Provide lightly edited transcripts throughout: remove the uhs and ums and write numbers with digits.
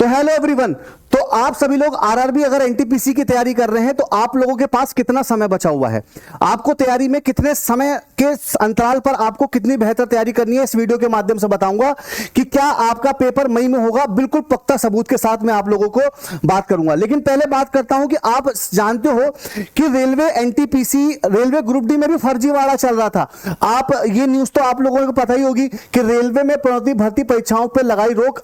तो hello everyone, तो आप सभी लोग आरआरबी अगर एनटीपीसी की तैयारी कर रहे हैं तो आप लोगों के पास कितना समय बचा हुआ है, आपको तैयारी में कितने समय के अंतराल पर आपको कितनी बेहतर तैयारी करनी है, इस वीडियो के माध्यम से बताऊंगा कि क्या आपका पेपर मई में होगा। बिल्कुल पक्का सबूत के साथ मैं आप लोगों को बात करूंगा। लेकिन पहले बात करता हूं कि आप जानते हो कि railway NTPC railway group D में भी फर्जीवाड़ा चल रहा था। आप ये न्यूज तो आप लोगों को पता ही होगी कि रेलवे में प्रोन्नति भर्ती परीक्षाओं पर लगाई रोक,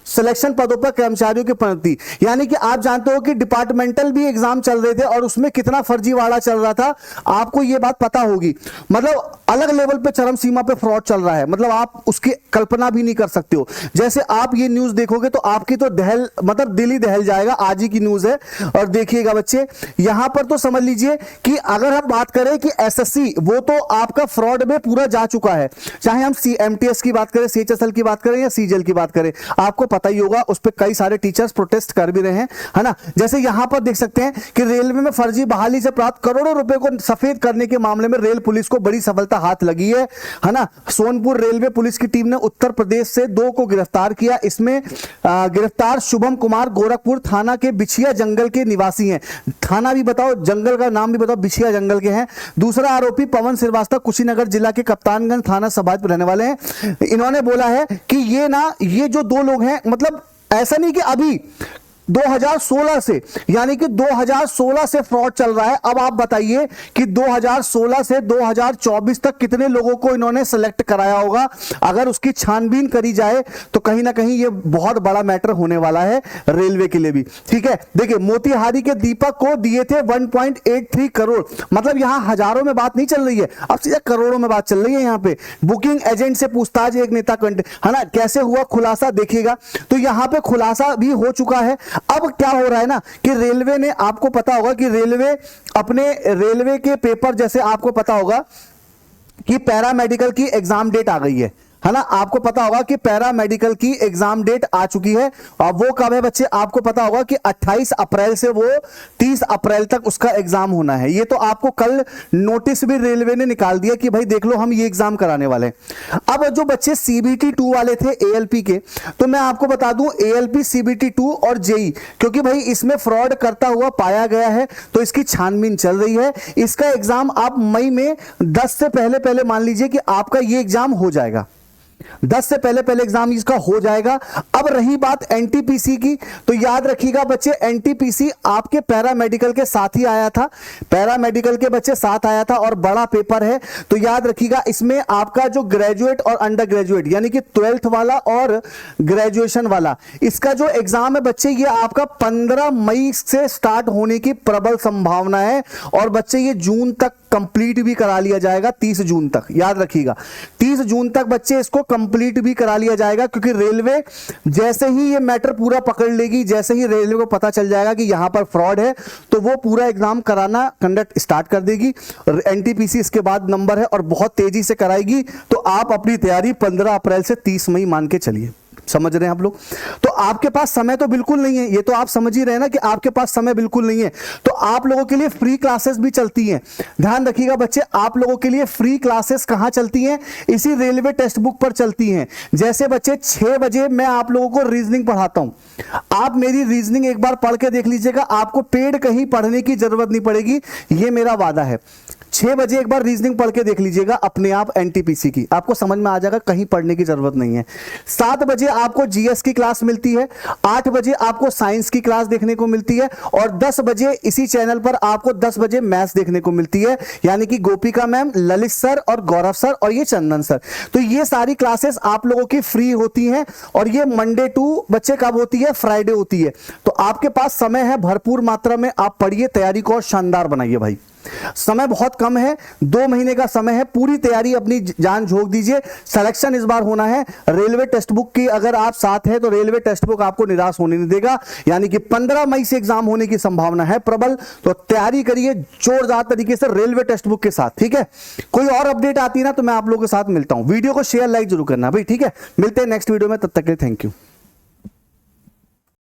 सिलेक्शन पदों पर कर्मचारियों की प्रोन्नति, यानी कि आप जानते हो कि डिपार्टमेंटल भी एग्जाम चल रहे थे और उसमें कितना फर्जीवाड़ा चल रहा था, आपको यह बात पता होगी। मतलब अलग लेवल पे चरम सीमा पे फ्रॉड चल रहा है, मतलब आप उसकी कल्पना भी नहीं कर सकते हो। जैसे आप ये न्यूज देखोगे तो आपकी तो दहल मतलब दिल ही दहल जाएगा। आज ही की न्यूज है और देखिएगा बच्चे, यहां पर तो समझ लीजिए कि अगर हम बात करें कि एसएससी वो तो आपका फ्रॉड में पूरा जा चुका है, चाहे हम एमटीएस की बात करें, सीएचएसएल की बात करें या सीजीएल की बात करें, आपको पता ही होगा उस पर कई सारे टीचर्स प्रोटेस्ट कर भी रहे हैं, है ना। जैसे यहां पर देख सकते हैं कि रेलवे में फर्जी बहाली से प्राप्त करोड़ों रुपए को सफेद करने के मामले में रेल पुलिस को बड़ी सफलता हाथ लगी है ना। सोनपुर रेलवे पुलिस की टीम ने उत्तर प्रदेश से 2 को गिरफ्तार किया। इसमें गिरफ्तार शुभम कुमार गोरखपुर थाना के बिछिया जंगल के निवासी हैं। थाना भी बताओ, जंगल का नाम भी बताओ, बिछिया जंगल के हैं। दूसरा आरोपी पवन श्रीवास्तव कुशीनगर जिला के कप्तानगंज थाना सभात रहने वाले हैं। इन्होंने बोला है कि ये जो 2 लोग हैं, मतलब ऐसा नहीं कि अभी 2016 से, यानी कि 2016 से फ्रॉड चल रहा है। अब आप बताइए कि 2016 से 2024 तक कितने लोगों को इन्होंने सेलेक्ट कराया होगा। अगर उसकी छानबीन करी जाए तो कहीं ना कहीं ये बहुत बड़ा मैटर होने वाला है रेलवे के लिए भी, ठीक है। देखिए, मोतिहारी के दीपक को दिए थे 1.83 करोड़, मतलब यहां हजारों में बात नहीं चल रही है, अब सीधा करोड़ों में बात चल रही है। यहां पे बुकिंग एजेंट से पूछताछ, एक नेता है ना, कैसे हुआ खुलासा देखिएगा। तो यहां पे खुलासा भी हो चुका है। अब क्या हो रहा है ना कि रेलवे ने, आपको पता होगा कि रेलवे के पेपर, जैसे आपको पता होगा कि पैरामेडिकल की एग्जाम डेट आ गई है ना। आपको पता होगा कि पैरामेडिकल की एग्जाम डेट आ चुकी है और वो कब है बच्चे, आपको पता होगा कि 28 अप्रैल से वो 30 अप्रैल तक उसका एग्जाम होना है। ये तो आपको कल नोटिस भी रेलवे ने निकाल दिया कि भाई देख लो हम ये एग्जाम कराने वाले हैं। अब जो बच्चे सीबीटी 2 वाले थे एएलपी के, तो मैं आपको बता दूं एएलपी, सीबीटी 2 और जेई, क्योंकि भाई इसमें फ्रॉड करता हुआ पाया गया है तो इसकी छानबीन चल रही है। इसका एग्जाम आप मई में 10 से पहले मान लीजिए कि आपका ये एग्जाम हो जाएगा, 10 से पहले एग्जाम इसका हो जाएगा। अब रही बात एनटीपीसी की, तो याद रखिएगा बच्चे, एनटीपीसी आपके पैरामेडिकल के साथ ही आया था, पैरामेडिकल के बच्चे साथ आया था और बड़ा पेपर है। तो याद रखिएगा इसमें आपका जो ग्रेजुएट और अंडर ग्रेजुएट, यानी कि 12th वाला और ग्रेजुएशन वाला, इसका जो एग्जाम है बच्चे, ये आपका 15 मई से स्टार्ट होने की प्रबल संभावना है और बच्चे ये जून तक कंप्लीट भी करा लिया जाएगा, 30 जून तक। याद रखिएगा 30 जून तक बच्चे इसको कंप्लीट भी करा लिया जाएगा, क्योंकि रेलवे जैसे ही ये मैटर पूरा पकड़ लेगी, जैसे ही रेलवे को पता चल जाएगा कि यहां पर फ्रॉड है, तो वो पूरा एग्जाम कराना कंडक्ट स्टार्ट कर देगी। एनटीपीसी इसके बाद नंबर है और बहुत तेजी से कराएगी। तो आप अपनी तैयारी 15 अप्रैल से 30 मई मान के चलिए। समझ रहे हैं आप लोग? तो आपके पास समय तो बिल्कुल नहीं है, ये तो आप समझ ही रहे हैं ना कि आपके पास समय बिल्कुल नहीं है। तो आप लोगों के लिए फ्री क्लासेस भी चलती हैं, ध्यान रखिएगा बच्चे, आप लोगों के लिए फ्री क्लासेस कहां चलती हैं, इसी रेलवे टेक्स्ट बुक पर चलती हैं। जैसे बच्चे 6 बजे मैं आप लोगों को रीजनिंग पढ़ाता हूं, आप मेरी रीजनिंग एक बार पढ़ के देख लीजिएगा, आपको पेड कहीं पढ़ने की जरूरत नहीं पड़ेगी, ये मेरा वादा है। 6 बजे एक बार रीजनिंग पढ़ के देख लीजिएगा अपने आप एनटीपीसी की, आपको समझ में आ जाएगा, कहीं पढ़ने की जरूरत नहीं है। 7 बजे आपको जीएस की क्लास मिलती है, 8 बजे आपको साइंस की क्लास देखने को मिलती है और 10 बजे इसी चैनल पर आपको 10 बजे मैथ्स देखने को मिलती है, यानी कि गोपिका मैम, ललित सर और गौरव सर और ये चंदन सर। तो ये सारी क्लासेस आप लोगों की फ्री होती हैं और ये मंडे टू बच्चे कब होती है, फ्राइडे होती है। तो आपके पास समय है, भरपूर मात्रा में आप पढ़िए, तैयारी को और शानदार बनाइए भाई। समय बहुत कम है, 2 महीने का समय है, पूरी तैयारी अपनी जान झोंक दीजिए। सिलेक्शन इस बार होना है रेलवे टेक्स्ट बुक की, अगर आप साथ हैं तो रेलवे टेक्स्ट बुक आपको निराश होने नहीं देगा, यानी कि 15 मई से एग्जाम होने की संभावना है प्रबल। तो तैयारी करिए जोरदार तरीके से रेलवे टेक्स्ट बुक के साथ, ठीक है। कोई और अपडेट आती है ना तो मैं आप लोगों के साथ मिलता हूं, वीडियो को शेयर लाइक जरूर करना भाई, ठीक है। मिलते हैं नेक्स्ट वीडियो में, तब तक के लिए थैंक यू।